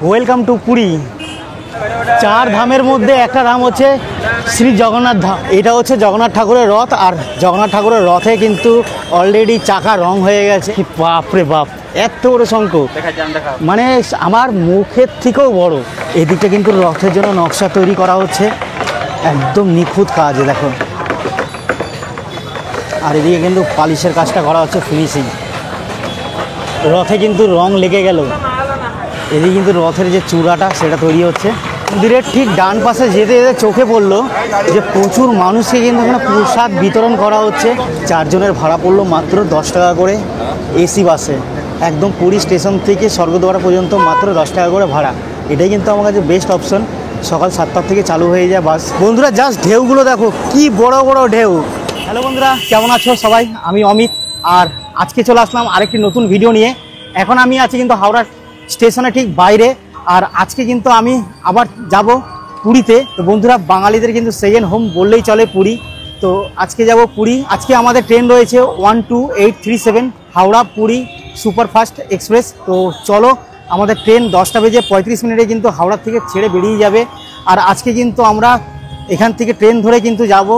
Welcome to Puri. চার ধামের মধ্যে একটা ধাম হচ্ছে শ্রী জগন্নাথ ধাম। এটা হচ্ছে জগন্নাথ ঠাকুরের রথ, আর জগন্নাথ ঠাকুরের রথে কিন্তু অলরেডি চাকা রং হয়ে গেছে। বাপরে বাপ, এত বড় শঙ্খ, মানে আমার মুখের থেকেও বড়। এদিকটা কিন্তু রথের জন্য নকশা তৈরি করা হচ্ছে, একদম নিখুঁত কাজ দেখো। আর এদিকে কিন্তু পালিশের কাজটা করা হচ্ছে, ফিনিশিং। রথে কিন্তু রং লেগে গেল। এদিকে কিন্তু রথের যে চূড়াটা সেটা তৈরি হচ্ছে। মন্দিরের ঠিক ডান পাশে যেতে যেতে চোখে পড়লো যে প্রচুর মানুষকে কিন্তু এখানে প্রসাদ বিতরণ করা হচ্ছে। 4 জনের ভাড়া পড়লো মাত্র 10 টাকা করে এসি বাসে। একদম পুরী স্টেশন থেকে স্বর্গদ্বার পর্যন্ত মাত্র 10 টাকা করে ভাড়া। এটাই কিন্তু আমার কাছে বেস্ট অপশন। সকাল 7টা থেকে চালু হয়ে যায় বাস। বন্ধুরা জাস্ট ঢেউগুলো দেখো, কি বড় বড় ঢেউ। হ্যালো বন্ধুরা, কেমন আছো সবাই? আমি অমিত, আর আজকে চলে আসলাম আরেকটি নতুন ভিডিও নিয়ে। এখন আমি আছি কিন্তু হাওড়া স্টেশনে ঠিক বাইরে, আর আজকে কিন্তু আমি আবার যাব পুরীতে। তো বন্ধুরা, বাঙালিদের কিন্তু সেকেন্ড হোম বললেই চলে পুরী। তো আজকে যাব পুরী। আজকে আমাদের ট্রেন রয়েছে 12837 হাওড়া পুরী সুপারফাস্ট এক্সপ্রেস। তো চলো, আমাদের ট্রেন 10টা বেজে 35 মিনিটে কিন্তু হাওড়া থেকে ছেড়ে বেরিয়ে যাবে। আর আজকে কিন্তু আমরা এখান থেকে ট্রেন ধরে কিন্তু যাব,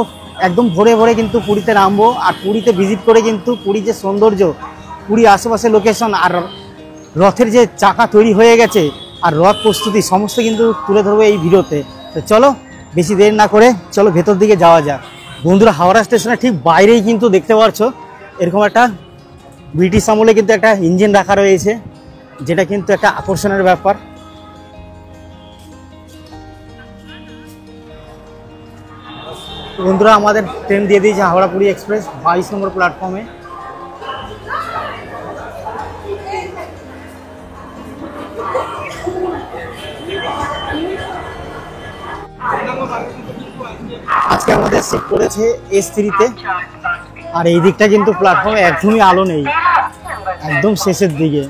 একদম ভোরে ভোরে কিন্তু পুরীতে নামবো। আর পুরীতে ভিজিট করে কিন্তু পুরীর যে সৌন্দর্য, পুরী আশেপাশে লোকেশন, আর রথের যে চাকা তৈরি হয়ে গেছে, আর রথ প্রস্তুতি সমস্ত কিন্তু তুলে ধরবো এই ভিডিওতে। তো চলো, বেশি দেরি না করে চলো ভেতর দিকে যাওয়া যাক। বন্ধুরা, হাওড়া স্টেশনের ঠিক বাইরেই কিন্তু দেখতে পাচ্ছ এরকম একটা ব্রিটিশ আমলে কিন্তু একটা ইঞ্জিন রাখা রয়েছে, যেটা কিন্তু একটা আকর্ষণের ব্যাপার। বন্ধুরা, আমাদের ট্রেন দিয়ে দিয়েছে হাওড়া পুরী এক্সপ্রেস 22 নম্বর প্ল্যাটফর্মে। আজকে আমাদের সিট পড়েছে S3-তে। আর এই দিকটা কিন্তু প্ল্যাটফর্মে একদমই আলো নেই, একদম শেষের দিকে।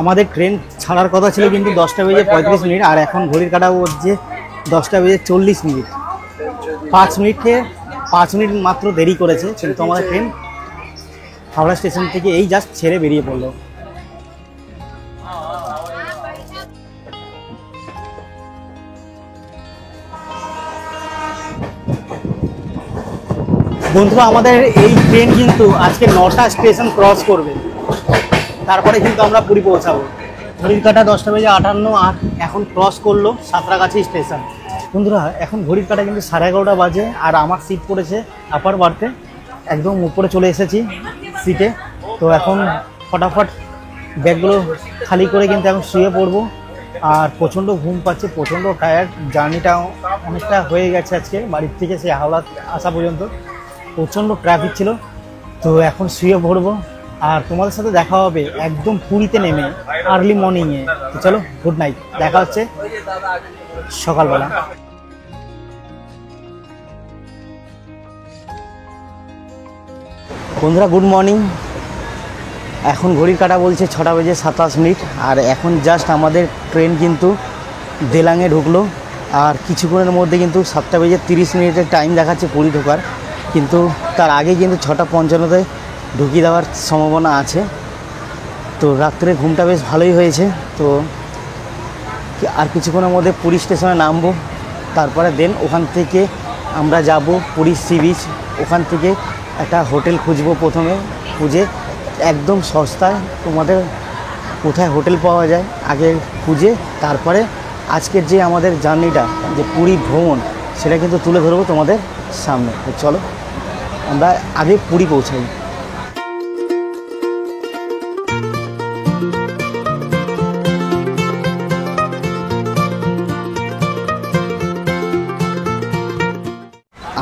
আমাদের ট্রেন ছাড়ার কথা ছিল কিন্তু 10টা বেজে 35 মিনিট, আর এখন ঘড়ির কাঁটা বলছে 10টা বেজে 40 মিনিট। 5 মিনিট মাত্র দেরি করেছে, কিন্তু আমাদের ট্রেন হাওড়া স্টেশন থেকে এই জাস্ট ছেড়ে বেরিয়ে পড়লো। বন্ধুরা, আমাদের এই ট্রেন কিন্তু আজকে 9টা স্টেশন ক্রস করবে, তারপরে কিন্তু আমরা পুরী পৌঁছাবো। ঘড়ির কাঁটা 10টা বেজে 58, আর এখন ক্রস করলো সাঁতরাগাছি স্টেশন। বন্ধুরা, এখন ঘড়ির কাঁটা কিন্তু 11:30 বাজে, আর আমার সিট পড়েছে আপার বার্থে, একদম উপরে চলে এসেছি সিটে। তো এখন ফটাফট ব্যাগগুলো খালি করে কিন্তু এখন শুয়ে পড়বো। আর প্রচণ্ড ঘুম পাচ্ছে, প্রচণ্ড টায়ার্ড। জার্নিটা অনেকটা হয়ে গেছে আজকে, বাড়ির থেকে সে হাওড়া আসা পর্যন্ত প্রচণ্ড ট্রাফিক ছিল। তো এখন শুয়ে পড়বো, আর তোমাদের সাথে দেখা হবে একদম পুরীতে নেমে আর্লি মর্নিংয়ে। তো চলো, গুড নাইট, দেখা হচ্ছে সকালবেলা। বন্ধুরা, গুড মর্নিং। এখন ঘড়ির কাঁটা বলছে 6টা বেজে 27 মিনিট, আর এখন জাস্ট আমাদের ট্রেন কিন্তু দেলাঙে ঢুকলো। আর কিছুক্ষণের মধ্যে কিন্তু 7টা বেজে 30 মিনিটের টাইম দেখাচ্ছে পুরী ঢোকার, কিন্তু তার আগে কিন্তু 6টা 55-তে ঢুকিয়ে দেওয়ার সম্ভাবনা আছে। তো রাত্রে ঘুমটা বেশ ভালোই হয়েছে। তো আর কিছুক্ষণের মধ্যে পুরী স্টেশনে নামবো, তারপরে দেন ওখান থেকে আমরা যাব পুরী সি বিচ। ওখান থেকে একটা হোটেল খুঁজবো, প্রথমে খুঁজে একদম সস্তায় তোমাদের কোথায় হোটেল পাওয়া যায় আগে খুঁজে, তারপরে আজকের যে আমাদের জার্নিটা, যে পুরী ভ্রমণ, সেটা কিন্তু তুলে ধরবো তোমাদের সামনে। তো চলো, আমরা আগে পুরী পৌঁছাই।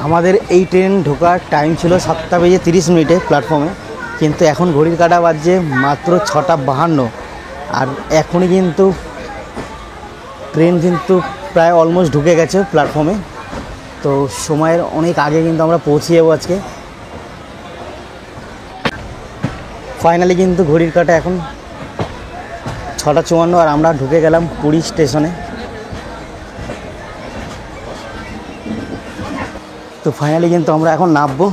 আমাদের এই ট্রেন ঢোকার টাইম ছিল 7টা বেজে 30 মিনিটে প্ল্যাটফর্মে, কিন্তু এখন ঘড়ির কাঁটা বাজছে মাত্র 6টা 52। আর এখনই কিন্তু ট্রেন কিন্তু প্রায় অলমোস্ট ঢুকে গেছে প্ল্যাটফর্মে। তো সময়ের অনেক আগে কিন্তু আমরা পৌঁছে যাবো আজকে। ফাইনালি কিন্তু ঘড়ির কাঁটা এখন 6টা 54, আর আমরা ঢুকে গেলাম পুরী স্টেশনে। তো ফাইনালি কিন্তু আমরা এখন নামবো।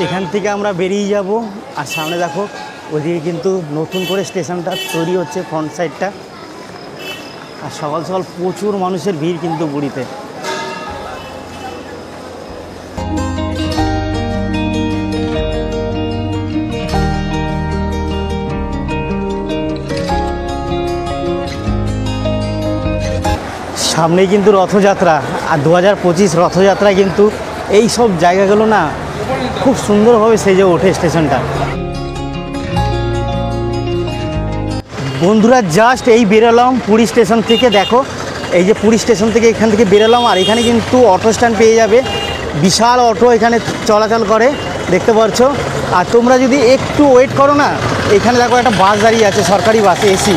এখান থেকে আমরা বেরিয়ে যাব। আর সামনে দেখো ওইদিকে কিন্তু নতুন করে স্টেশনটা তৈরি হচ্ছে, ফ্রন্ট সাইডটা। আর সকাল সকাল প্রচুর মানুষের ভিড় কিন্তু পুরীতে। সামনেই কিন্তু রথযাত্রা, আর 2025 রথযাত্রায় কিন্তু এই সব জায়গাগুলো না খুব সুন্দরভাবে সেজে ওঠে স্টেশনটা। বন্ধুরা জাস্ট এই বেরোলাম পুরী স্টেশন থেকে। দেখো এই যে পুরী স্টেশন থেকে এখান থেকে বেরোলাম, আর এখানে কিন্তু অটো স্ট্যান্ড পেয়ে যাবে। বিশাল অটো এখানে চলাচল করে, দেখতে পাচ্ছ। আর তোমরা যদি একটু ওয়েট করো না, এখানে দেখো একটা বাস দাঁড়িয়ে আছে, সরকারি বাস এসি।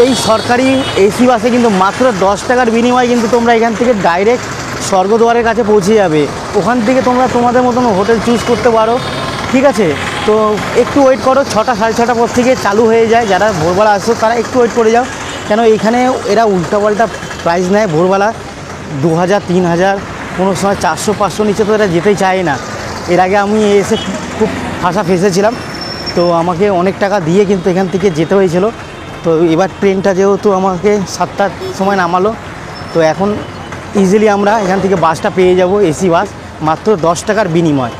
এই সরকারি এসি বাসে কিন্তু মাত্র 10 টাকার বিনিময়ে কিন্তু তোমরা এখান থেকে ডাইরেক্ট স্বর্গদ্বারের কাছে পৌঁছে যাবে। ওখান থেকে তোমরা তোমাদের মতন হোটেল চুজ করতে পারো, ঠিক আছে। তো একটু ওয়েট করো, 6টা সাড়ে 6টার পর থেকে চালু হয়ে যায়। যারা ভোরবেলা আসো তারা একটু ওয়েট করে যাও, কেন এখানে এরা উল্টাপাল্টা প্রাইস নেয়। ভোরবেলা 2000 3000, কোনো সময় 400 500 নিচে তো এরা যেতেই চায় না। এর আগে আমি এসে খুব ফেঁসেছিলাম, তো আমাকে অনেক টাকা দিয়ে কিন্তু এখান থেকে যেতে হয়েছিল। তো এবার ট্রেনটা যেহেতু আমাকে 7টার সময় নামালো, তো এখন ইজিলি আমরা এখান থেকে বাসটা পেয়ে যাব, এসি বাস, মাত্র 10 টাকার বিনিময়।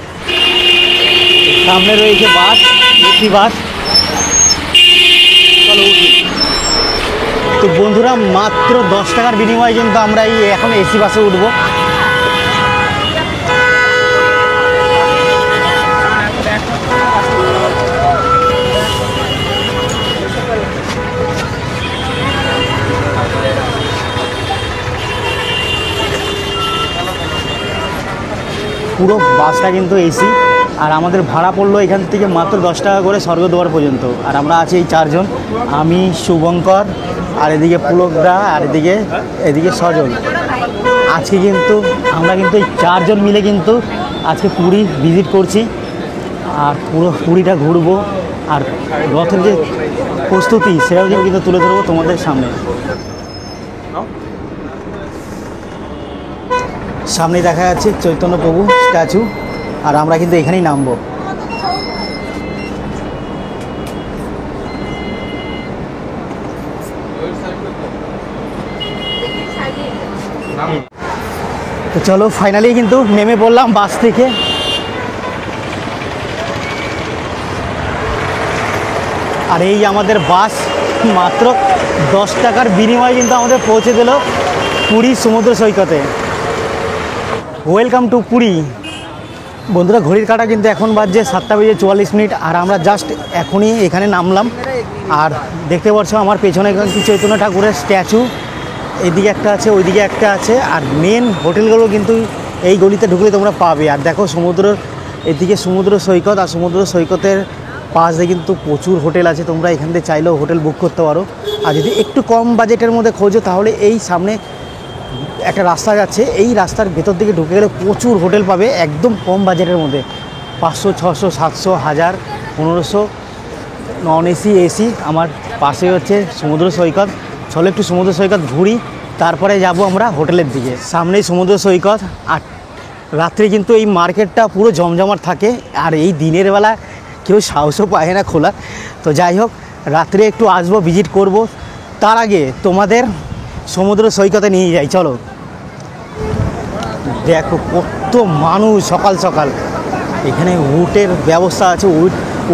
সামনে রয়েছে বাস, এসি বাস। চলো উঠি। তো বন্ধুরা মাত্র 10 টাকার বিনিময়ে কিন্তু আমরা এখন এসি বাসে উঠবো। পুরো বাসটা কিন্তু এসি, আর আমাদের ভাড়া পড়লো এখান থেকে মাত্র 10 টাকা করে স্বর্গদ্বার পর্যন্ত। আর আমরা আছি এই 4 জন, আমি, শুভঙ্কর, আর এদিকে পুলকদা, আর এদিকে সজল। আজকে কিন্তু আমরা কিন্তু এই 4 জন মিলে কিন্তু আজকে পুরী ভিজিট করছি, আর পুরো পুরীটা ঘুরবো। আর রথের যে প্রস্তুতি সেটাও কিন্তু তুলে ধরবো তোমাদের সামনে। সামনে দেখা যাচ্ছে চৈতন্য প্রভু স্ট্যাচু, আর আমরা কিন্তু এখানেই নামবো। তো চলো ফাইনালি কিন্তু নেমে পড়লাম বাস থেকে। আর এই আমাদের বাস মাত্র 10 টাকার বিনিময়ে কিন্তু আমাদের পৌঁছে দিল পুরী সমুদ্র সৈকতে। Welcome to Puri. বন্ধুরা ঘড়ির কাঁটা কিন্তু এখন বাজছে 7:44, আর আমরা জাস্ট এখনই এখানে নামলাম। আর দেখতে পাচ্ছ আমার পেছনে কিন্তু চৈতন্য ঠাকুরের স্ট্যাচু, এদিকে একটা আছে, ওইদিকে একটা আছে। আর মেন হোটেলগুলো কিন্তু এই গলিতে ঢুকলে তোমরা পাবে। আর দেখো এদিকে সমুদ্র সৈকত, আর সমুদ্র সৈকতের পাশে কিন্তু প্রচুর হোটেল আছে। তোমরা এখান থেকে চাইলেও হোটেল বুক করতে পারো। আর যদি একটু কম বাজেটের মধ্যে খোঁজো, তাহলে এই সামনে একটা রাস্তা যাচ্ছে, এই রাস্তার ভেতর দিকে ঢুকে গেলে প্রচুর হোটেল পাবে একদম কম বাজেটের মধ্যে। 500 600 700 1000 1500, নন এসি এসি। আমার পাশে হচ্ছে সমুদ্র সৈকত। চলো একটু সমুদ্র সৈকত ঘুরি, তারপরে যাব আমরা হোটেলের দিকে। সামনেই সমুদ্র সৈকত। আর রাত্রে কিন্তু এই মার্কেটটা পুরো জমজমাট থাকে, আর এই দিনের বেলা কেউ সাহসও পায় না খোলা। তো যাই হোক, রাত্রে একটু আসবো, ভিজিট করব। তার আগে তোমাদের সমুদ্র সৈকতে নিয়ে যাই, চলো। দেখো কত মানুষ সকাল সকাল। এখানে উটের ব্যবস্থা আছে,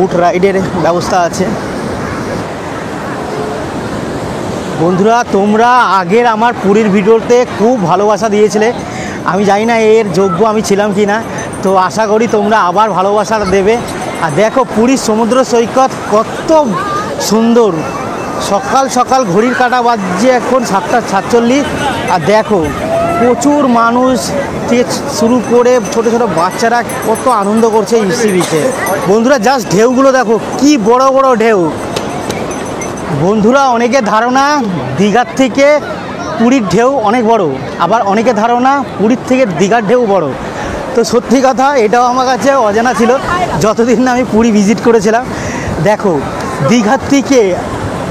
উট রাইডের ব্যবস্থা আছে। বন্ধুরা তোমরা আগের আমার পুরীর ভিডিওতে খুব ভালোবাসা দিয়েছিলে, আমি জানি না এর যোগ্য আমি ছিলাম কি না। তো আশা করি তোমরা আবার ভালোবাসা দেবে। আর দেখো পুরীর সমুদ্র সৈকত কত সুন্দর। সকাল সকাল ঘড়ির কাঁটা বাজছে এখন 7:47। আর দেখো প্রচুর মানুষ থেকে শুরু করে ছোটো ছোটো বাচ্চারা কত আনন্দ করছে এই সি বিচে। বন্ধুরা জাস্ট ঢেউগুলো দেখো, কি বড় বড় ঢেউ। বন্ধুরা অনেকের ধারণা দীঘার থেকে পুরীর ঢেউ অনেক বড়, আবার অনেকের ধারণা পুরীর থেকে দীঘার ঢেউ বড়। তো সত্যি কথা, এটাও আমার কাছে অজানা ছিল যতদিন না আমি পুরী ভিজিট করেছিলাম। দেখো দীঘার থেকে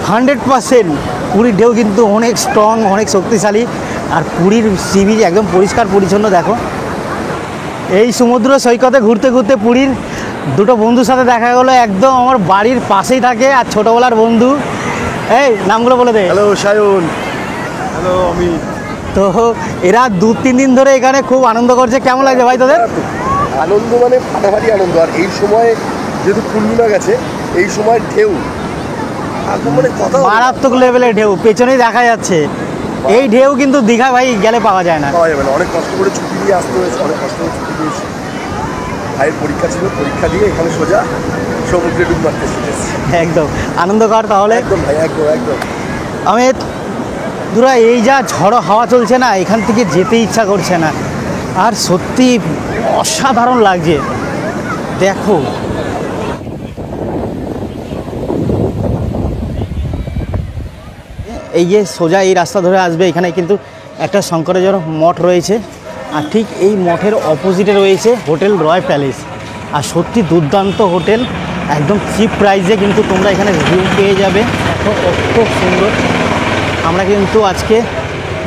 100% পুরীর ঢেউ কিন্তু অনেক স্ট্রং, অনেক শক্তিশালী। আর পুরীর সি বিচ একদম পরিষ্কার পরিচ্ছন্ন। দেখো এই সমুদ্র সৈকতে ঘুরতে ঘুরতে পুরীর দুটো বন্ধুর সাথে দেখা গেলো, একদম আমার বাড়ির পাশেই থাকে আর ছোটোবেলার বন্ধু। এই নামগুলো বলে দে। Hello Sayan, hello Amit. তো এরা 2-3 দিন ধরে এখানে খুব আনন্দ করছে। কেমন লাগছে ভাই তোদের? আনন্দ মানে ফাটাফাটি আনন্দ। আর এই সময় যেহেতু পূর্ণিমা গেছে, এই সময় ঢেউ মানে কথা মারাত্মক লেভেলের ঢেউ পেছনেই দেখা যাচ্ছে। এই ঢেউ কিন্তু দীঘা ভাই গেলে পাওয়া যায় না, পাওয়া যাবে না। অনেক কষ্ট করে ছুটি দিয়ে আসতে হয়েছে, অনেক কষ্ট করে ছুটি দিয়েছি। ভাইয়ের পরীক্ষা ছিল, পরীক্ষা দিয়ে এখানে সোজা সমুদ্রে ডুব মারতে শিখেছি। একদম আনন্দ কর তাহলে। একদম ভাই, একদম একদম। আমি দুরা এই যা ঝড়ো হাওয়া চলছে না, এখান থেকে যেতে ইচ্ছা করছে না। আর সত্যি অসাধারণ লাগছে। দেখো এই যে সোজা এই রাস্তা ধরে আসবে, এখানে কিন্তু একটা শঙ্করাচার্য মঠ রয়েছে। আর ঠিক এই মঠের অপোজিটে রয়েছে হোটেল রয় প্যালেস। আর সত্যি দুর্দান্ত হোটেল, একদম চিপ প্রাইসে কিন্তু তোমরা এখানে রুম পেয়ে যাবে। খুব সুন্দর। আমরা কিন্তু আজকে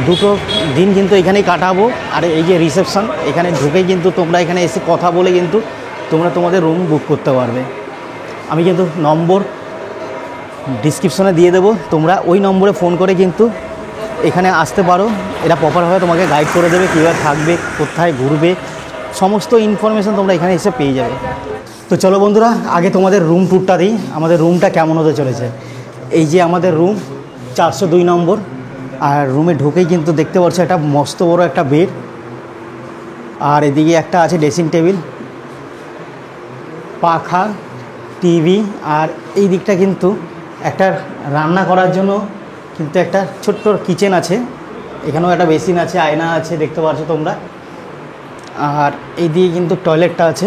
2 দিন কিন্তু এখানেই কাটাবো। আর এই যে রিসেপশন, এখানে ঢুকে কিন্তু তোমরা এখানে এসে কথা বলে কিন্তু তোমরা তোমাদের রুম বুক করতে পারবে। আমি কিন্তু নম্বর ডিসক্রিপশনে দিয়ে দেবো, তোমরা ওই নম্বরে ফোন করে কিন্তু এখানে আসতে পারো। এরা প্রপারভাবে তোমাকে গাইড করে দেবে, কীভাবে থাকবে, কোথায় ঘুরবে, সমস্ত ইনফরমেশন তোমরা এখানে এসে পেয়ে যাবে। তো চলো বন্ধুরা, আগে তোমাদের রুম ট্যুরটা দিই, আমাদের রুমটা কেমন হতে চলেছে। এই যে আমাদের রুম 402 নম্বর। আর রুমে ঢুকেই কিন্তু দেখতে পাচ্ছ একটা মস্ত বড় একটা বেড। আর এদিকে একটা আছে ড্রেসিং টেবিল, পাখা, টিভি। আর এই দিকটা কিন্তু একটা রান্না করার জন্য কিন্তু একটা ছোট্ট কিচেন আছে। এখানেও একটা বেসিন আছে, আয়না আছে, দেখতে পাচ্ছ তোমরা। আর এই দিকে কিন্তু টয়লেটটা আছে,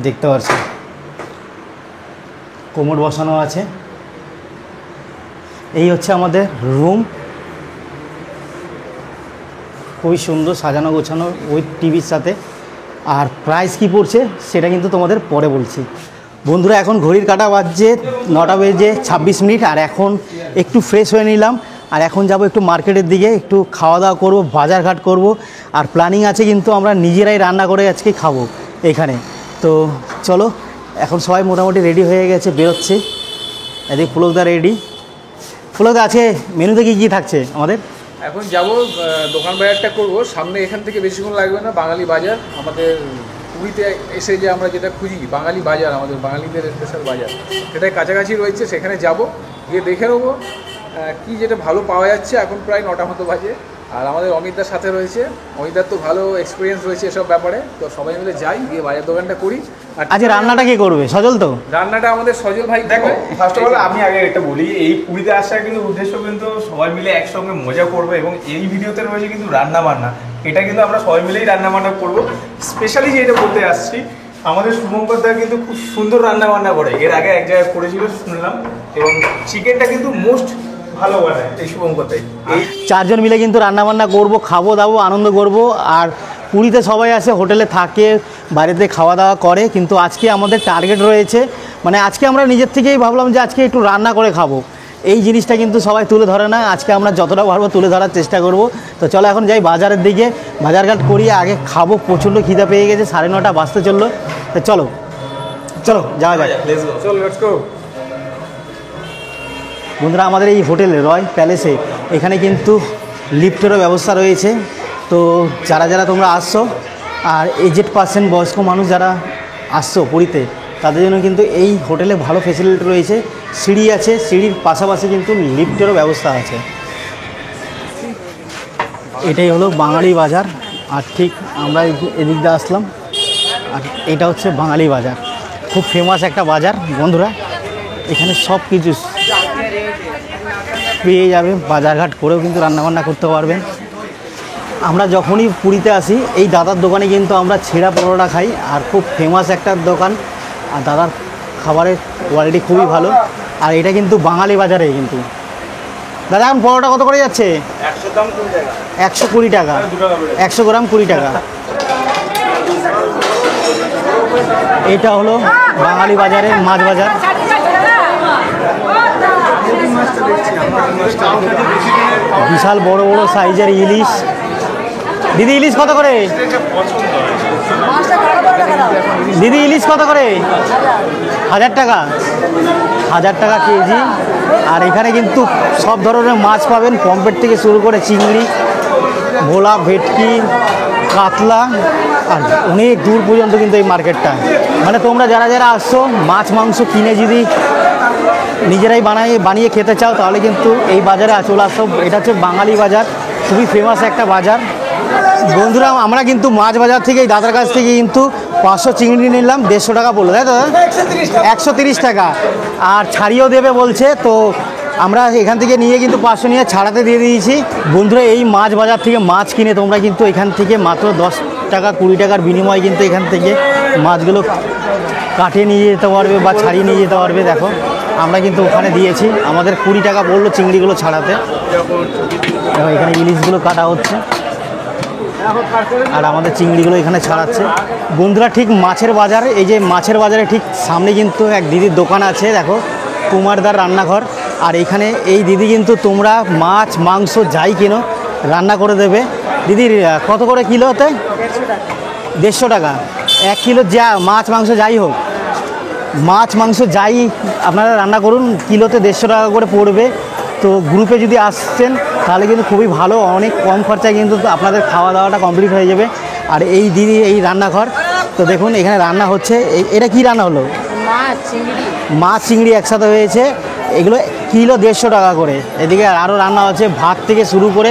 দেখতে পাচ্ছ। কোমর বসানো আছে। এই হচ্ছে আমাদের রুম, খুবই সুন্দর সাজানো গোছানো উইথ টিভির সাথে। আর প্রাইস কি পড়ছে সেটা কিন্তু তোমাদের পরে বলছি। বন্ধুরা এখন ঘড়ির কাঁটা বাজছে 9টা বেজে 26 মিনিট। আর এখন একটু ফ্রেশ হয়ে নিলাম। আর এখন যাব একটু মার্কেটের দিকে, একটু খাওয়া দাওয়া করবো, বাজারঘাট করব। আর প্ল্যানিং আছে কিন্তু আমরা নিজেরাই রান্না করে আজকে খাবো এখানে। তো চলো, এখন সবাই মোটামুটি রেডি হয়ে গেছে, বেরোচ্ছে। এদিকে পুলকদা রেডি। পুলকদা আছে মেনুতে কী কী থাকছে আমাদের? এখন যাব দোকান বাজারটা করবো সামনে, এখান থেকে বেশিক্ষণ লাগবে না। বাঙালি বাজার আমাদের পুরীতে এসে যে আমরা যেটা খুঁজি, বাঙালি বাজার, আমাদের বাঙালিদের স্পেশাল বাজার, সেটাই কাছাকাছি রয়েছে। সেখানে যাব, গিয়ে দেখে নেবো কী যেটা ভালো পাওয়া যাচ্ছে। এখন প্রায় 9টা মতো বাজে। আর আমাদের অমিতদার সাথে রয়েছে, অমিতদার তো ভালো এক্সপিরিয়েন্স রয়েছে এসব ব্যাপারে। তো সবাই মিলে যাই, গিয়ে বাজার দোকানটা করি। আর আজকে রান্নাটা কে করবে? সজল তো? রান্নাটা আমাদের সজল ভাই। দেখো, ফার্স্ট অফ অল আমি আগে একটা বলি, এই পুরীতে আসার কিন্তু উদ্দেশ্য কিন্তু সবাই মিলে একসঙ্গে মজা করবো। এবং এই ভিডিওতে রয়েছে কিন্তু রান্না বান্না, এটা কিন্তু আমরা সবাই মিলেই রান্না বান্না করবো। স্পেশালি যেটা বলতে আসছি, আমাদের শুভঙ্কর দা কিন্তু খুব সুন্দর রান্না বান্না করে। এর আগে এক জায়গায় করেছিল শুনলাম, এবং চিকেনটা কিন্তু মোস্ট ভালো বানায় এই শুভঙ্কর দাই। এই 4 জন মিলে কিন্তু রান্নাবান্না করবো, খাবো দাবো, আনন্দ করব। আর পুরীতে সবাই আসে, হোটেলে থাকে, বাড়িতে খাওয়া দাওয়া করে। কিন্তু আজকে আমাদের টার্গেট রয়েছে, মানে আজকে আমরা নিজের থেকেই ভাবলাম যে আজকে একটু রান্না করে খাবো। এই জিনিসটা কিন্তু সবাই তুলে ধরে না, আজকে আমরা যতটা পারবো তুলে ধরার চেষ্টা করব। তো চলো এখন যাই বাজারের দিকে, বাজারঘাট করিয়ে আগে খাবো। প্রচণ্ড খিদে পেয়ে গেছে, 9:30 বাজতে চললো। তো চলো চলো যাওয়া যাক। চল, লেটস গো। বন্ধুরা আমাদের এই হোটেল রয় প্যালেসে এখানে কিন্তু লিফটেরও ব্যবস্থা রয়েছে। তো যারা যারা তোমরা আসছো, আর এজেড পার্সেন্ট বয়স্ক মানুষ যারা আসছো পুরীতে, তাদের জন্য কিন্তু এই হোটেলে ভালো ফেসিলিটি রয়েছে। সিঁড়ি আছে, সিঁড়ির পাশাপাশি কিন্তু লিফটেরও ব্যবস্থা আছে। এটাই হলো বাঙালি বাজার। আর ঠিক আমরা এদিক দিয়ে আসলাম, আর এটা হচ্ছে বাঙালি বাজার, খুব ফেমাস একটা বাজার বন্ধুরা। এখানে সব কিছু পেয়ে যাবে, বাজারঘাট করেও কিন্তু রান্নাবান্না করতে পারবেন। আমরা যখনই পুরীতে আসি, এই দাদার দোকানে কিন্তু আমরা ছেঁড়া পরোটা খাই। আর খুব ফেমাস একটা দোকান, আর দাদার খাবারের কোয়ালিটি খুবই ভালো। আর এটা কিন্তু বাঙালি বাজারে কিন্তু। দাদা এখন পরোটা কত করে যাচ্ছে? 120 টাকা, 100 গ্রাম 20 টাকা। এটা হলো বাঙালি বাজারের মাছ বাজার। বিশাল বড় বড় সাইজের ইলিশ। দিদি ইলিশ কত করে? দিদি ইলিশ কত করে? 1000 টাকা, 1000 টাকা কেজি। আর এখানে কিন্তু সব ধরনের মাছ পাবেন, পমফ্রেট থেকে শুরু করে চিংড়ি, ভোলা, ভেটকি, কাতলা, আর অনেক দূর পর্যন্ত কিন্তু এই মার্কেটটা। মানে তোমরা যারা যারা আসছো মাছ মাংস কিনে যদি নিজেরাই বানিয়ে খেতে চাও তাহলে কিন্তু এই বাজারে চলে আসো। এটা হচ্ছে বাঙালি বাজার, খুবই ফেমাস একটা বাজার। বন্ধুরা আমরা কিন্তু মাছ বাজার থেকে এই দাদার কাছ থেকে কিন্তু 500 চিংড়ি নিলাম, 150 টাকা পড়লো, তাই তো? 130 টাকা, আর ছাড়িয়েও দেবে বলছে। তো আমরা এখান থেকে নিয়ে কিন্তু 500 নিয়ে ছাড়াতে দিয়ে দিয়েছি। বন্ধুরা এই মাছ বাজার থেকে মাছ কিনে তোমরা কিন্তু এখান থেকে মাত্র 10 টাকা 20 টাকার বিনিময়ে কিন্তু এখান থেকে মাছগুলো কাটে নিয়ে যেতে পারবে বা ছাড়িয়ে নিয়ে যেতে পারবে। দেখো আমরা কিন্তু ওখানে দিয়েছি, আমাদের 20 টাকা পড়লো চিংড়িগুলো ছাড়াতে। দেখো এখানে ইলিশগুলো কাটা হচ্ছে আর আমাদের চিংড়িগুলো এখানে ছাড়াচ্ছে। বন্ধুরা ঠিক মাছের বাজার, এই যে মাছের বাজারে ঠিক সামনে কিন্তু এক দিদির দোকান আছে, দেখো কুমারদার রান্নাঘর। আর এখানে এই দিদি কিন্তু তোমরা মাছ মাংস যাই কেনো রান্না করে দেবে। দিদির কত করে কিলোতে? 150 টাকা 1 কিলো। যা মাছ মাংস যাই হোক, মাছ মাংস যাই আপনারা রান্না করুন, কিলোতে 150 টাকা করে পড়বে। তো গ্রুপে যদি আসছেন তাহলে কিন্তু খুবই ভালো, অনেক কম খরচায় কিন্তু আপনাদের খাওয়া দাওয়াটা কমপ্লিট হয়ে যাবে। আর এই দিদি এই রান্নাঘর, তো দেখুন এখানে রান্না হচ্ছে। এটা কি রান্না হলো? মাছ চিংড়ি একসাথে হয়েছে, এগুলো কিলো 150 টাকা করে। এদিকে আরও রান্না হচ্ছে, ভাত থেকে শুরু করে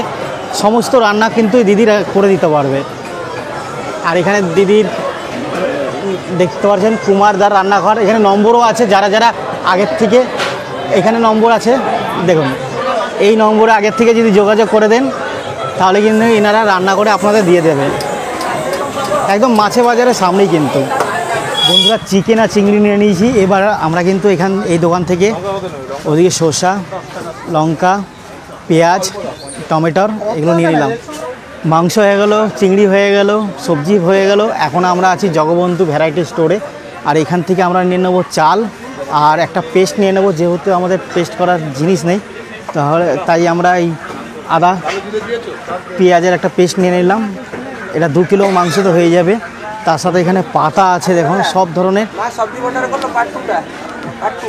সমস্ত রান্না কিন্তু দিদিরা করে দিতে পারবে। আর এখানে দিদির দেখতে পাচ্ছেন কুমারদার রান্নাঘর, এখানে নম্বরও আছে, যারা যারা আগের থেকে এখানে নম্বর আছে দেখুন, এই নম্বরে আগের থেকে যদি যোগাযোগ করে দেন তাহলে কিন্তু এনারা রান্না করে আপনাদের দিয়ে দেবে। একদম মাছে বাজারের সামনেই কিন্তু। বন্ধুরা চিকেন আর চিংড়ি নিয়ে নিয়েছি, এবার আমরা কিন্তু এই দোকান থেকে ওদিকে শসা, লঙ্কা, পেঁয়াজ, টমেটোর এগুলো নিয়ে নিলাম। মাংস হয়ে গেল, চিংড়ি হয়ে গেল, সবজি হয়ে গেল। এখন আমরা আছি জগবন্ধু ভ্যারাইটি স্টোরে, আর এখান থেকে আমরা নিয়ে নেবো চাল আর একটা পেস্ট নিয়ে নেবো, যেহেতু আমাদের পেস্ট করার জিনিস নেই, তাই আমরা এই আদা পেঁয়াজের একটা পেস্ট নিয়ে নিলাম। এটা 2 কিলো মাংস তো হয়ে যাবে। তার সাথে এখানে পাতা আছে দেখুন সব ধরনের।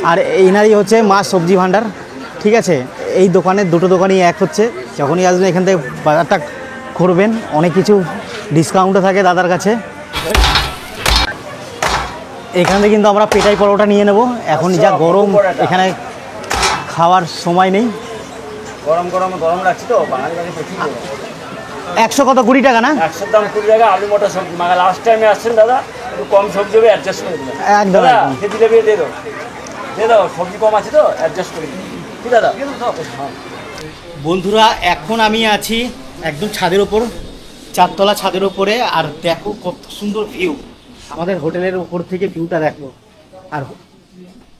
আর এনারই হচ্ছে মা সবজি ভাণ্ডার, ঠিক আছে? এই দোকানের দুটো দোকানই এক হচ্ছে। যখনই আসবেন এখান থেকে বাজারটা করবেন, অনেক কিছু ডিসকাউন্টও থাকে দাদার কাছে। এখান থেকে কিন্তু আমরা পেটাই পরোটা নিয়ে নেব। এখন যা গরম, এখানে খাওয়ার সময় নেই, গরম রাখছি তো বাঙালি 100 কত 20 টাকা না? 100 দাম 20 টাকা। আলু মটর সবজি মানে লাস্ট টাইমে আসছেন দাদা, একটু কম সবজি হবে, অ্যাডজাস্ট করে দেবেন। একদম খেতে দেবে, দিয়ে দাও, সবজি কম আছে তো অ্যাডজাস্ট করে দিন। কি দাদা? বন্ধুরা এখন আমি আছি একদম ছাদের ওপর, 4 তলা ছাদের ওপরে। আর দেখো কত সুন্দর ভিউ, আমাদের হোটেলের ওপর থেকে ভিউটা দেখো। আর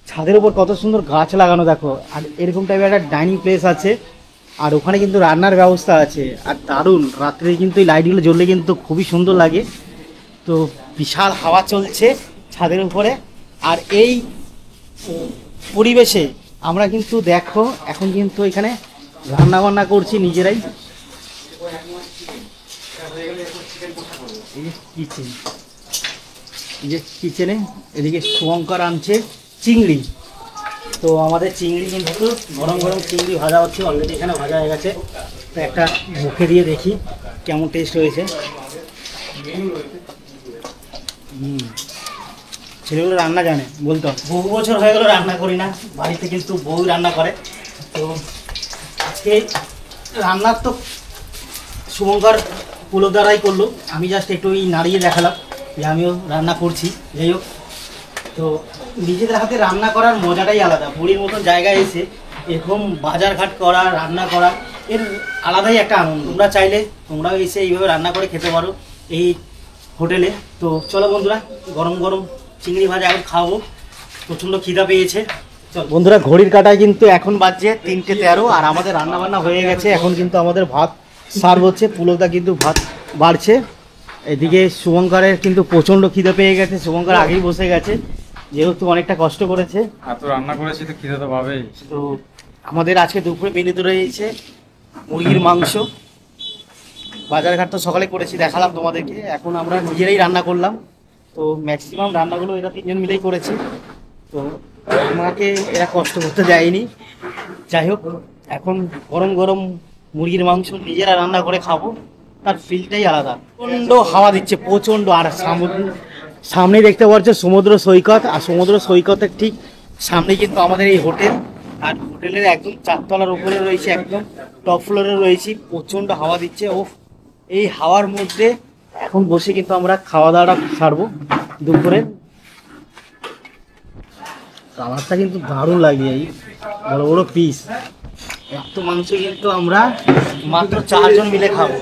ছাদের ওপর কত সুন্দর গাছ লাগানো দেখো। আর এরকম টাইপের একটা ডাইনিং প্লেস আছে, আর ওখানে কিন্তু রান্নার ব্যবস্থা আছে। আর দারুণ, রাত্রে কিন্তু এই লাইটগুলো জ্বললে কিন্তু খুবই সুন্দর লাগে। তো বিশাল হাওয়া চলছে ছাদের উপরে। আর এই পরিবেশে আমরা কিন্তু দেখো এখন কিন্তু এখানে রান্না বান্না করছি নিজেরাই। কিচেন, এই যে কিচেনে এদিকে শুভঙ্কর আনছে চিংড়ি। তো আমাদের চিংড়ি কিন্তু গরম গরম চিংড়ি ভাজা হচ্ছে, অলরেডি এখানে ভাজা হয়ে গেছে। তো একটা মুখে দিয়ে দেখি কেমন টেস্ট হয়েছে। ছেলেগুলো রান্না জানে বলতো, বহু বছর হয়ে গেল রান্না করি না, বাড়িতে কিন্তু বউ রান্না করে। তো আজকে রান্নার তো শুভঙ্কর পুলো দ্বারাই করলো, আমি জাস্ট একটু নাড়িয়ে দেখালাম যে আমিও রান্না করছি। যাই হোক, তো নিজেদের হাতে রান্না করার মজাটাই আলাদা। পুরীর মতন জায়গায় এসে এরকম বাজারঘাট করা, রান্না করা, এর আলাদাই একটা আনন্দ। তোমরা চাইলে তোমরাও এসে এইভাবে রান্না করে খেতে পারো এই হোটেলে। তো চলো বন্ধুরা, গরম গরম চিংড়ি ভাজা এখন খাবো, প্রচণ্ড খিদা পেয়েছে। চল বন্ধুরা, ঘড়ির কাটায় কিন্তু এখন বাজছে 3:13, আর আমাদের রান্না বান্না হয়ে গেছে। এখন কিন্তু আমাদের ভাত সার্ভ হচ্ছে, পুলোটা কিন্তু ভাত বাড়ছে। এদিকে শুভঙ্করের কিন্তু প্রচণ্ড খিদে পেয়ে গেছে, শুভঙ্কর আগেই বসে গেছে যেহেতু অনেকটা কষ্ট করেছে। এত রান্না করেছি তো খিদে তো পাবেই। তো আমাদের আজকে দুপুরে মেনুতে রয়েছে মুরগির মাংস, বাজারঘাট তো সকালে করেছি, দেখালাম তোমাদেরকে। এখন আমরা নিজেরাই রান্না করলাম, তো ম্যাক্সিমাম রান্নাগুলো এরা 3 জন মিলেই করেছি। তো আমাকে এরা কষ্ট করতে দেয়নি। যাই হোক, এখন গরম গরম মুরগির মাংস নিজেরা রান্না করে খাবো, তার ফিলটাই আলাদা। প্রচণ্ড হাওয়া দিচ্ছে, প্রচণ্ড। আর সামনে দেখতে পাচ্ছ সমুদ্র সৈকত, আর সমুদ্র সৈকতের ঠিক সামনে কিন্তু আমাদের এই হোটেল। আর হোটেলের একদম 4 তলার উপরে রয়েছে, একদম টপ ফ্লোরে রয়েছি। প্রচণ্ড হাওয়া দিচ্ছে। ও এই হাওয়ার মধ্যে এখন বসে কিন্তু আমরা খাওয়া দাওয়াটা সারবো দুপুরে। কালারটা কিন্তু দারুণ লাগে, এই বড় বড় পিস। এত মাংস কিন্তু আমরা মাত্র 4 জন মিলে খাবো।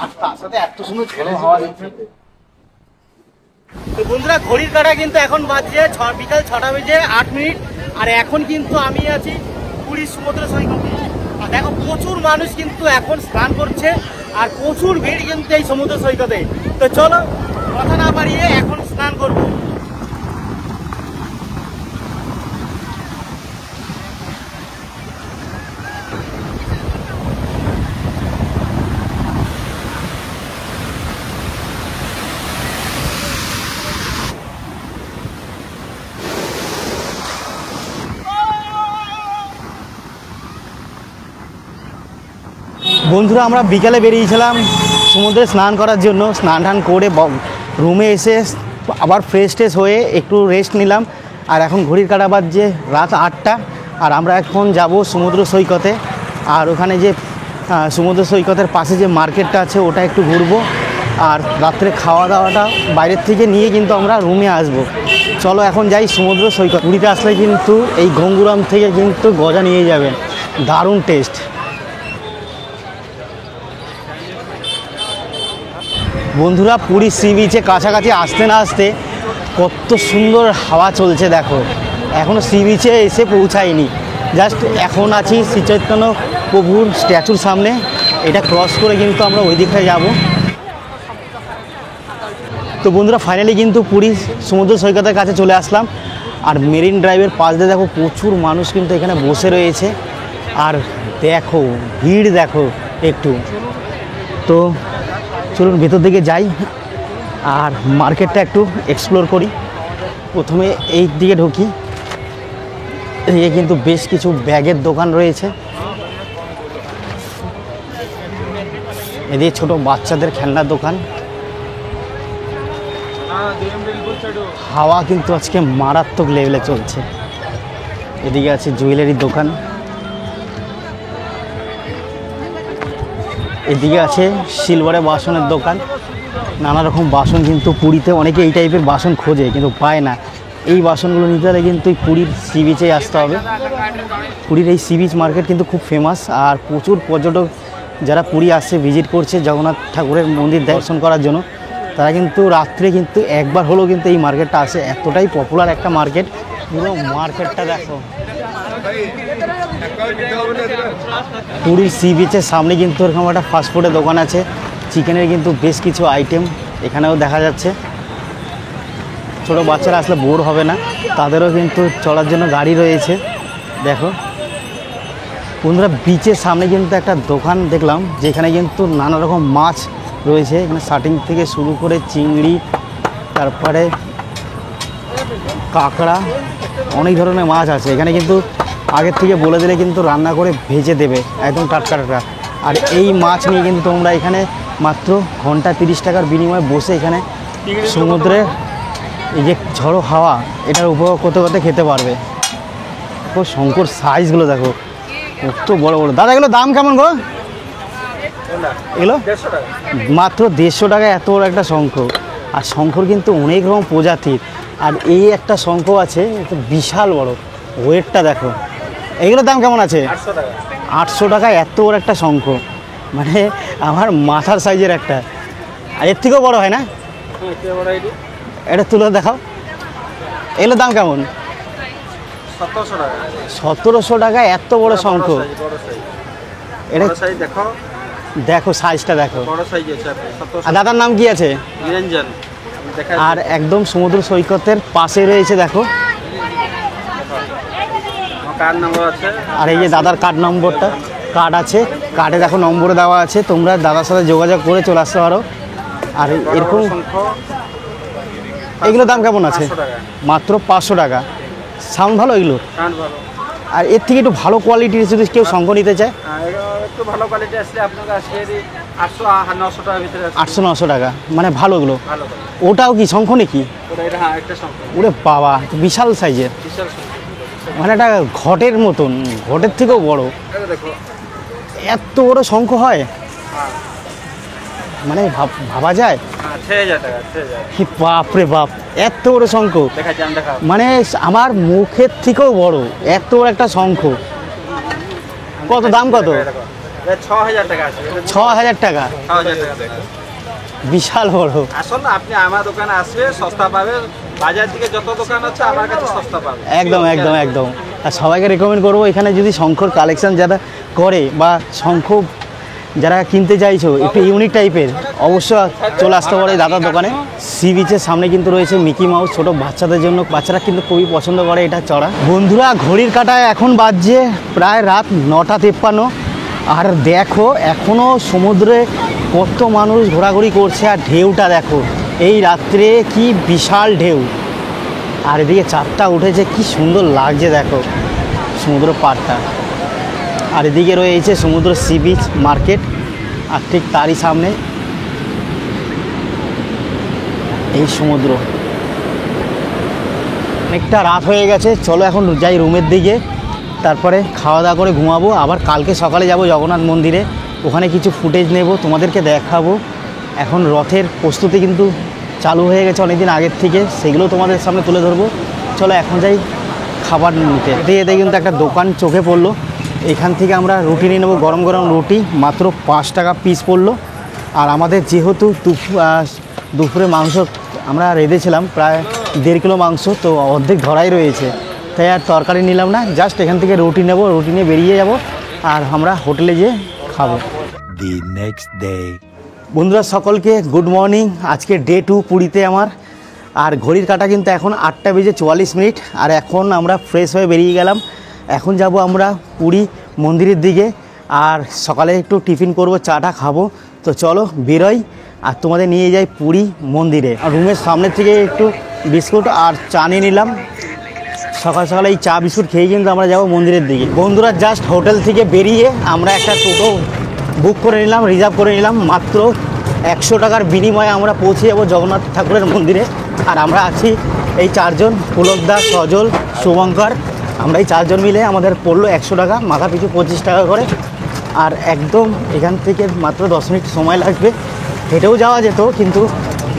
আর তার সাথে এত সুন্দর ঝোড়ো হাওয়া দিচ্ছে। তো বন্ধুরা, ঘড়ির কাঁটা কিন্তু এখন বাজছে বিকাল 6টা বেজে 8 মিনিট। আর এখন কিন্তু আমি আছি পুরীর সমুদ্র সৈকতে। আর দেখো, প্রচুর মানুষ কিন্তু এখন স্নান করছে, আর প্রচুর ভিড় কিন্তু এই সমুদ্র সৈকতে। তো চলো, কথা না বাড়িয়ে এখন স্নান করবো। বন্ধুরা, আমরা বিকালে বেরিয়েছিলাম সমুদ্রে স্নান করার জন্য। স্নান টান করে রুমে এসে আবার ফ্রেশ ট্রেশ হয়ে একটু রেস্ট নিলাম। আর এখন ঘড়ির কাঁটা বাজছে রাত 8টা। আর আমরা এখন যাব সমুদ্র সৈকতে। আর ওখানে যে সমুদ্র সৈকতের পাশে যে মার্কেটটা আছে ওটা একটু ঘুরবো। আর রাত্রে খাওয়া দাওয়াটা বাইরের থেকে নিয়ে কিন্তু আমরা রুমে আসব। চলো এখন যাই সমুদ্র সৈকত। পুরীতে আসলে কিন্তু এই গঙ্গুরাম থেকে কিন্তু গজা নিয়ে যাবেন, দারুণ টেস্ট। বন্ধুরা, পুরী সি বিচে কাছাকাছি আসতে না আসতে কত সুন্দর হাওয়া চলছে দেখো। এখনও সি বিচে এসে পৌঁছায়নি, জাস্ট এখন আছি শ্রী চৈতন্য প্রভুর স্ট্যাচুর সামনে। এটা ক্রস করে কিন্তু আমরা ওই দিকটায় যাব। তো বন্ধুরা, ফাইনালি কিন্তু পুরী সমুদ্র সৈকতের কাছে চলে আসলাম। আর মেরিন ড্রাইভের পাশ দিয়ে দেখো প্রচুর মানুষ কিন্তু এখানে বসে রয়েছে। আর দেখো ভিড় দেখো একটু। তো চলুন ভেতর দিকে যাই আর মার্কেটটা একটু এক্সপ্লোর করি। প্রথমে এই দিকে ঢুকি। এদিকে কিন্তু বেশ কিছু ব্যাগের দোকান রয়েছে। এদিকে ছোট বাচ্চাদের খেলনার দোকান। হাওয়া কিন্তু আজকে মারাত্মক লেভেলে চলছে। এদিকে আছে জুয়েলারির দোকান। এদিকে আছে সিলভারের বাসনের দোকান। নানা রকম বাসন কিন্তু পুরীতে অনেকে এই টাইপের বাসন খোঁজে কিন্তু পায় না। এই বাসনগুলো নিতে হলে কিন্তু পুরীর সি বিচে আসতে হবে। পুরীর এই সি বিচ মার্কেট কিন্তু খুব ফেমাস। আর প্রচুর পর্যটক যারা পুরী আসছে, ভিজিট করছে জগন্নাথ ঠাকুরের মন্দির দর্শন করার জন্য, তারা কিন্তু রাত্রে কিন্তু একবার হলেও কিন্তু এই মার্কেটটা আসে। এতটাই পপুলার একটা মার্কেট। পুরো মার্কেটটা দেখো। পুরীর সি বিচের সামনে কিন্তু এরকম একটা ফাস্টফুডের দোকান আছে। চিকেনের কিন্তু বেশ কিছু আইটেম এখানেও দেখা যাচ্ছে। ছোটো বাচ্চারা আসলে বোর হবে না, তাদেরও কিন্তু চলার জন্য গাড়ি রয়েছে। দেখো বন্ধুরা, বিচের সামনে কিন্তু একটা দোকান দেখলাম যেখানে কিন্তু নানা রকম মাছ রয়েছে। এখানে শার্টিং থেকে শুরু করে চিংড়ি, তারপরে কাঁকড়া, অনেক ধরনের মাছ আছে। এখানে কিন্তু আগের থেকে বলে দিলে কিন্তু রান্না করে ভেজে দেবে একদম টাটকা টাটকা। আর এই মাছ নিয়ে কিন্তু তোমরা এখানে মাত্র ঘন্টা 30 টাকার বিনিময়ে বসে এখানে সমুদ্রের এই যে ঝড়ো হাওয়া এটার উপভোগ করতে করতে খেতে পারবে। দেখো শঙ্কর সাইজগুলো দেখো কত বড় বড়। দাদা এগুলো দাম কেমন গো? এগুলো মাত্র 150 টাকা এত বড় একটা শঙ্খ। আর শঙ্খর কিন্তু অনেক রকম প্রজাতির। আর এই একটা শঙ্খ আছে বিশাল বড়, ওয়েটটা দেখো। এইগুলোর দাম কেমন আছে? 800 টাকা এত বড় একটা শঙ্খ, মানে আমার মাথার সাইজের একটা। আর এর থেকেও বড় হয় না? এটা তুলে দেখাও। এগুলোর দাম কেমন? 1700 টাকা এত বড় শঙ্খ। এটা দেখো সাইজটা দেখো। আর দাদার নাম কি আছে? নিরঞ্জন। আর একদম সমুদ্র সৈকতের পাশে রয়েছে দেখো। কার্ড নাম্বার আছে। আর এই যে দাদার কার্ড নম্বরটা কার্ড আছে, কার্ডে দেখো নম্বর দেওয়া আছে, তোমরা দাদার সাথে যোগাযোগ করে চলে আসতে পারো। আর এরকম এগুলোর দাম কেমন আছে? মাত্র 500 টাকা। সাউন্ড ভালো এগুলো? আর এর থেকে একটু ভালো কোয়ালিটির যদি কেউ শঙ্খ নিতে চায়, একটু ভালো কোয়ালিটি আসলে আপনার আসলে 800-900 টাকার ভিতরে 800-900 টাকা, মানে ভালোগুলো। ভালো ওটাও কি শঙ্খ নাকি? ওটা এটা হ্যাঁ একটা শঙ্খ, ওরে বাবা, বিশাল সাইজের, বিশাল শঙ্খ। মানে একটা ঘটের মতন, ঘটের থেকেও বড়। এটা দেখো, এত বড় শঙ্খ হয়, মানে ভাবা যায়? হ্যাঁ 6000 টাকা, 6000। কি বাপ রে বাপ, এত বড় শঙ্খ, দেখাচ্ছি আমি, দেখাও। মানে আমার মুখের থেকেও বড় এত বড় একটা শঙ্খ। কত দাম কত? এটা 6000 টাকা আছে। 6000 টাকা, 6000 টাকা দেখো। বিশাল বড়। আসুন না, আপনি আমার দোকানে আসবে, সস্তা পাবে। বাজার থেকে যত দোকান আছে আমার কাছে সস্তা পাবে। একদম একদম একদম। আর সবাইকে রেকমেন্ড করবো, এখানে যদি শঙ্খর কালেকশন যারা করে বা শঙ্খ যারা কিনতে চাইছো একটু ইউনিক টাইপের, অবশ্যই চলে আসতে পারে দাদার দোকানে। সি বিচের সামনে কিন্তু রয়েছে মিকি মাউস, ছোটো বাচ্চাদের জন্য, বাচ্চারা কিন্তু খুবই পছন্দ করে এটা চড়া। বন্ধুরা, ঘড়ির কাঁটায় এখন বাজছে প্রায় রাত 9:53। আর দেখো এখনও সমুদ্রে কত মানুষ ঘোরাঘুরি করছে, আর ঢেউটা দেখো, এই রাত্রে কি বিশাল ঢেউ। আর এদিকে চাঁদটা উঠেছে, কি সুন্দর লাগছে দেখো সমুদ্র পাড়টা। আর এদিকে রয়েছে সমুদ্র সি বিচ মার্কেট, আর ঠিক তারই সামনে এই সমুদ্র। অনেকটা রাত হয়ে গেছে, চলো এখন যাই রুমের দিকে, তারপরে খাওয়া দাওয়া করে ঘুমাবো। আবার কালকে সকালে যাব জগন্নাথ মন্দিরে, ওখানে কিছু ফুটেজ নেব, তোমাদেরকে দেখাবো। এখন রথের প্রস্তুতি কিন্তু চালু হয়ে গেছে অনেকদিন আগের থেকে, সেগুলো তোমাদের সামনে তুলে ধরবো। চলো এখন যাই খাবার নিতে। এতে এতে কিন্তু একটা দোকান চোখে পড়লো, এখান থেকে আমরা রুটি নিয়ে নেবো, গরম গরম রুটি, মাত্র 5 টাকা পিস পড়লো। আর আমাদের যেহেতু দুপুরে মাংস আমরা রেঁধেছিলাম প্রায় 1.5 কিলো মাংস, তো অর্ধেক ধরাই রয়েছে, তাই আর তরকারি নিলাম না, জাস্ট এখান থেকে রুটি নেব, রুটি নিয়ে বেরিয়ে যাব আর আমরা হোটেলে যেয়ে খাবো। The next day. বন্ধুরা সকলকে গুড মর্নিং। আজকে ডে 2 পুরীতে আমার। আর ঘড়ির কাঁটা কিন্তু এখন 8:44। আর এখন আমরা ফ্রেশ হয়ে বেরিয়ে গেলাম, এখন যাব আমরা পুরী মন্দিরের দিকে। আর সকালে একটু টিফিন করব, চাটা খাবো, তো চলো বেরোই আর তোমাদের নিয়ে যাই পুরী মন্দিরে। আর রুমের সামনের থেকে একটু বিস্কুট আর চা নিয়ে নিলাম। সকাল সকালে এই চা বিস্কুট খেয়ে কিন্তু আমরা যাবো মন্দিরের দিকে। বন্ধুরা জাস্ট হোটেল থেকে বেরিয়ে আমরা একটা টোটো বুক করে নিলাম, রিজার্ভ করে নিলাম, মাত্র 100 টাকার বিনিময়ে আমরা পৌঁছে যাবো জগন্নাথ ঠাকুরের মন্দিরে। আর আমরা আছি এই 4 জন, পুলকদা, সজল, শুভঙ্কর, আমরা এই 4 জন মিলে আমাদের পড়লো 100 টাকা, মাথা পিছু 25 টাকা করে। আর একদম এখান থেকে মাত্র 10 মিনিট সময় লাগবে, হেঁটেও যাওয়া যেত, কিন্তু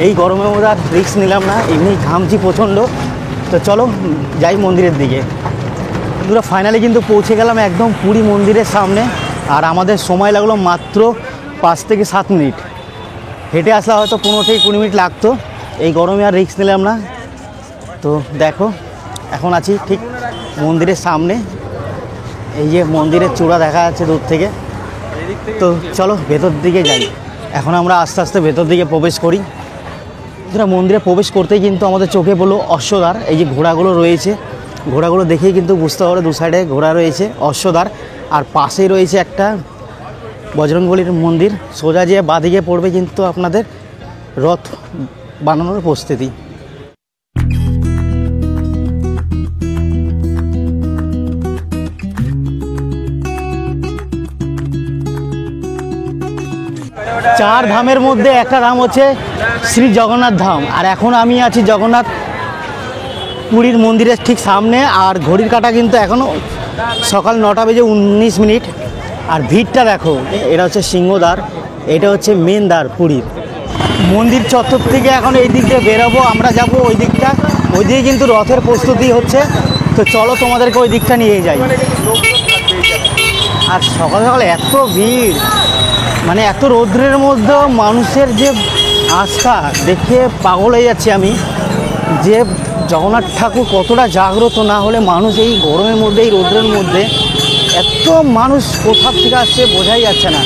এই গরমের মধ্যে আর রিস্ক নিলাম না, এমনি ঘামছি প্রচণ্ড। তো চলো যাই মন্দিরের দিকে। বন্ধুরা ফাইনালি কিন্তু পৌঁছে গেলাম একদম পুরী মন্দিরের সামনে। আর আমাদের সময় লাগলো মাত্র 5 থেকে 7 মিনিট, হেঁটে আসলে হয়তো 15 থেকে 20 মিনিট লাগতো, এই গরমে আর রিস্ক নিলাম না। তো দেখো এখন আছি ঠিক মন্দিরের সামনে, এই যে মন্দিরের চূড়া দেখা যাচ্ছে দূর থেকে। তো চলো ভেতর দিকে যাই, এখন আমরা আস্তে আস্তে ভেতর দিকে প্রবেশ করি। মন্দিরে প্রবেশ করতেই কিন্তু আমাদের চোখে পড়লো অশ্বদ্বার, এই যে ঘোড়াগুলো রয়েছে, ঘোড়াগুলো দেখেই কিন্তু বুঝতে পারো দু সাইডে ঘোড়া রয়েছে, অশ্বদ্বার। আর পাশেই রয়েছে একটা বজরংবলীর মন্দির, সোজা যেয়ে বাঁদিকে পড়বে কিন্তু আপনাদের রথ বানানোর প্রস্তুতি। চার ধামের মধ্যে একটা ধাম হচ্ছে শ্রী জগন্নাথ ধাম। আর এখন আমি আছি জগন্নাথ পুরীর মন্দিরের ঠিক সামনে। আর ঘড়ির কাঁটা কিন্তু এখনও সকাল 9:19। আর ভিড়টা দেখো, এটা হচ্ছে সিংহদ্বার, এটা হচ্ছে মেন দ্বার পুরীর। মন্দির চত্বর থেকে এখন এই দিক দিয়ে বেরোবো, আমরা যাব ওই দিকটা, ওই দিকে কিন্তু রথের প্রস্তুতি হচ্ছে। তো চলো তোমাদেরকে ওই দিকটা নিয়ে যাই। আর সকাল সকাল এত ভিড়, মানে এত রৌদ্রের মধ্যেও মানুষের যে আস্থা দেখে পাগল হয়ে যাচ্ছি আমি, যে জগন্নাথ ঠাকুর কতটা জাগ্রত, না হলে মানুষ এই গরমের মধ্যে, এই রৌদ্রের মধ্যে এত মানুষ কোথা থেকে আসছে বোঝাই যাচ্ছে না।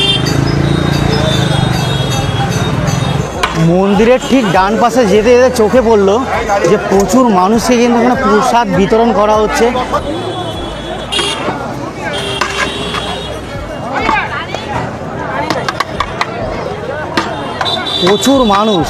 মন্দিরের ঠিক ডান পাশে যেতে যেতে চোখে পড়লো যে প্রচুর মানুষকে কিন্তু এখানে প্রসাদ বিতরণ করা হচ্ছে। প্রচুর মানুষ।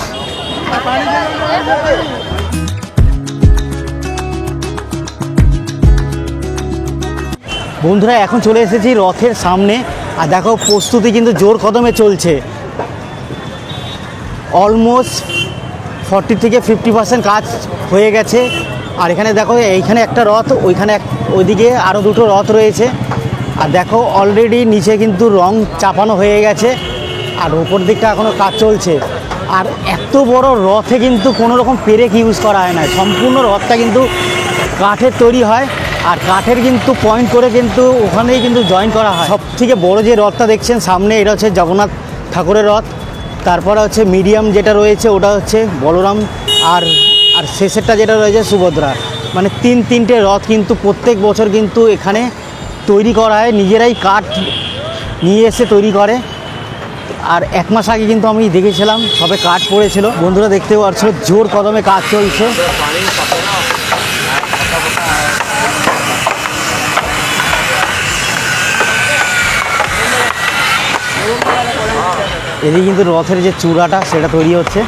বন্ধুরা এখন চলে এসেছি রথের সামনে, আর দেখো প্রস্তুতি কিন্তু জোর কদমে চলছে। অলমোস্ট 40 থেকে 50% কাজ হয়ে গেছে। আর এখানে দেখো এইখানে একটা রথ, ওইদিকে আরও দুটো রথ রয়েছে। আর দেখো অলরেডি নিচে কিন্তু রং চাপানো হয়ে গেছে, আর ওপর দিকটা এখনও কাজ চলছে। আর এত বড় রথে কিন্তু কোনো রকম পেরেক ইউজ করা হয় না, সম্পূর্ণ রথটা কিন্তু কাঠের তৈরি হয়। আর কাঠের কিন্তু পয়েন্ট করে কিন্তু ওখানেই কিন্তু জয়েন করা হয়। সব থেকে বড়ো যে রথটা দেখছেন সামনে, এটা হচ্ছে জগন্নাথ ঠাকুরের রথ। তারপরে হচ্ছে মিডিয়াম যেটা রয়েছে ওটা হচ্ছে বলরাম, আর শেষেরটা যেটা রয়েছে সুভদ্রা। মানে তিনটে রথ কিন্তু প্রত্যেক বছর কিন্তু এখানে তৈরি করা হয়, নিজেরাই কাঠ নিয়ে এসে তৈরি করে। আর 1 মাস আগে কিন্তু আমি দেখেছিলাম সবে কাঠ পড়েছিল। বন্ধুরা দেখতে পাচ্ছিল জোর কদমে কাজ চলছে। এদিকে কিন্তু রথের যে চূড়াটা সেটা তৈরি হচ্ছে।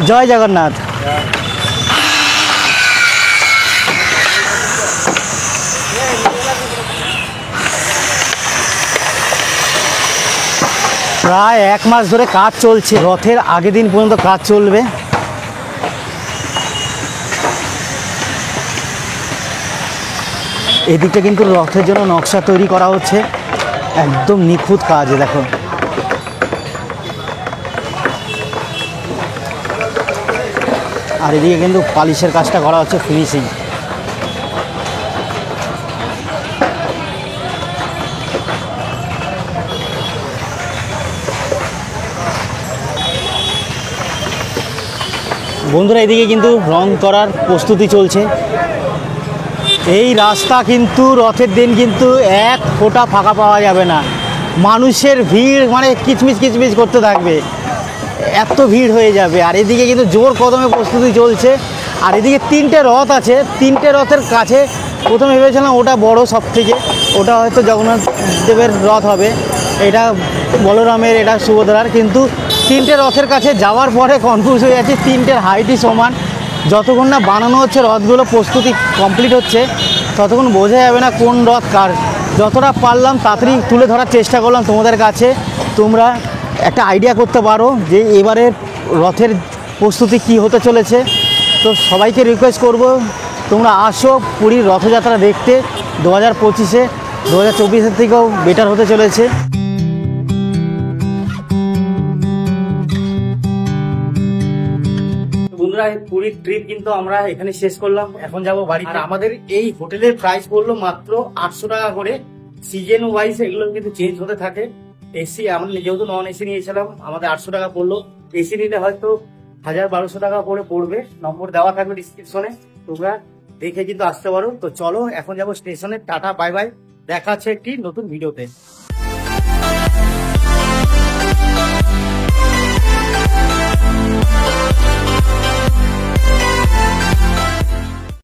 জয় জগন্নাথ। প্রায় 1 মাস ধরে কাজ চলছে, রথের আগের দিন পর্যন্ত কাজ চলবে। এদিকটা কিন্তু রথের জন্য নকশা তৈরি করা হচ্ছে, একদম নিখুঁত কাজ। দেখো আর এদিকে কিন্তু পালিশের কাজটা করা হচ্ছে, ফিনিশিং। বন্ধুরা এদিকে কিন্তু রং করার প্রস্তুতি চলছে। এই রাস্তা কিন্তু রথের দিন কিন্তু 1 ফোঁটা ফাঁকা পাওয়া যাবে না, মানুষের ভিড় মানে কিচমিচ করতে থাকবে, এত ভিড় হয়ে যাবে। আর এদিকে কিন্তু জোর কদমে প্রস্তুতি চলছে। আর এদিকে 3টে রথ আছে, 3টে রথের কাছে প্রথমে ভেবেছিলাম ওটা বড় সব থেকে, ওটা হয়তো জগন্নাথ দেবের রথ হবে, এটা বলরামের, এটা সুভদ্রার। কিন্তু 3টে রথের কাছে যাওয়ার পরে কনফিউজ হয়ে যাচ্ছে, 3টের হাইটই সমান। যতক্ষণ না বানানো হচ্ছে রথগুলো, প্রস্তুতি কমপ্লিট হচ্ছে, ততক্ষণ বোঝা যাবে না কোন রথ কার। যতটা পারলাম তাড়াতাড়ি তুলে ধরার চেষ্টা করলাম তোমাদের কাছে, তোমরা একটা আইডিয়া করতে পারো যে এবারে রথের প্রস্তুতি কি হতে চলেছে। তো সবাইকে রিকোয়েস্ট করব তোমরা আসো পুরীর রথযাত্রা দেখতে 2025-এ, 2024-এর থেকেও বেটার হতে চলেছে। বন্ধুরা পুরীর ট্রিপ কিন্তু আমরা এখানে শেষ করলাম, এখন যাব বাড়ি। আর আমাদের এই হোটেলের প্রাইস পড়লো মাত্র 800 টাকা করে। সিজন ওয়াইজ এগুলো কিন্তু চেঞ্জ হতে থাকে। এসি আমরা যেহেতু নন এসি নিয়েছিলাম, আমাদের 800 টাকা পড়লো। এসি নিলে হয়তো 1000-1200 টাকা করে পড়বে। নম্বর দেওয়া থাকবে ডিসক্রিপশনে, তোমরা দেখে কিন্তু আসতে পারো। তো চলো এখন যাবো স্টেশনে। টাটা, বাই বাই, দেখা হচ্ছে একটি নতুন ভিডিওতে।